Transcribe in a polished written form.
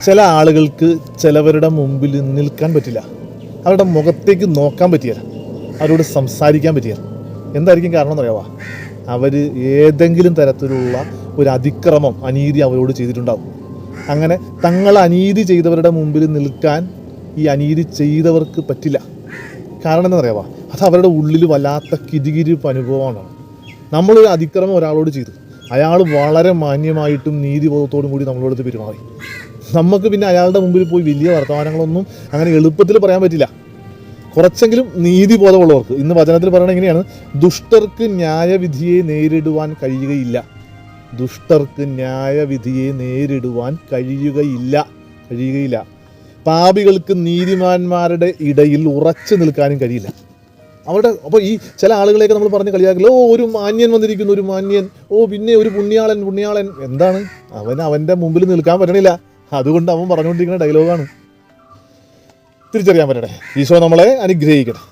ചില ആളുകൾക്ക് ചിലവരുടെ മുമ്പിൽ നിൽക്കാൻ പറ്റില്ല, അവരുടെ മുഖത്തേക്ക് നോക്കാൻ പറ്റില്ല, അവരോട് സംസാരിക്കാൻ പറ്റില്ല. എന്തായിരിക്കും കാരണം എന്നറിയാമോ? അവർ ഏതെങ്കിലും തരത്തിലുള്ള ഒരു അതിക്രമം, അനീതി അവരോട് ചെയ്തിട്ടുണ്ടാവും. അങ്ങനെ തങ്ങൾ അനീതി ചെയ്തവരുടെ മുമ്പിൽ നിൽക്കാൻ ഈ അനീതി ചെയ്തവർക്ക് പറ്റില്ല. കാരണം എന്താണെന്നറിയാമോ? അത് അവരുടെ ഉള്ളിൽ വല്ലാത്ത കിരികിരിപ്പ് അനുഭവമാണ്. നമ്മളൊരു അതിക്രമം ഒരാളോട് ചെയ്തു, അയാൾ വളരെ മാന്യമായിട്ടും നീതിബോധത്തോടും കൂടി നമ്മളോട് പെരുമാറി. നമുക്ക് പിന്നെ അയാളുടെ മുമ്പിൽ പോയി വലിയ വർത്തമാനങ്ങളൊന്നും അങ്ങനെ എളുപ്പത്തിൽ പറയാൻ പറ്റില്ല. കുറച്ചെങ്കിലും നീതിബോധമുള്ളവർക്ക്, ഇന്ന് വചനത്തിൽ പറയുന്നത് എങ്ങനെയാണ്? ദുഷ്ടർക്ക് ന്യായവിധിയെ നേരിടുവാൻ കഴിയുകയില്ല. ദുഷ്ടർക്ക് ന്യായവിധിയെ നേരിടുവാൻ കഴിയുകയില്ല. പാപികൾക്ക് നീതിമാന്മാരുടെ ഇടയിൽ ഉറച്ചു നിൽക്കാനും കഴിയില്ല. അപ്പോൾ ഈ ചില ആളുകളെയൊക്കെ നമ്മൾ പറഞ്ഞ് കളിയാക്കില്ല. ഒരു മാന്യൻ വന്നിരിക്കുന്നു, ഒരു മാന്യൻ, പിന്നെ ഒരു പുണ്യാളൻ. എന്താണ്? അവൻ്റെ മുമ്പിൽ നിൽക്കാൻ പറ്റണില്ല. അതുകൊണ്ട് അവൻ പറഞ്ഞുകൊണ്ടിരിക്കുന്ന ഡയലോഗാണ്. തിരിച്ചറിയാൻ പറ്റണേ. ഈശോ നമ്മളെ അനുഗ്രഹിക്കട്ടെ.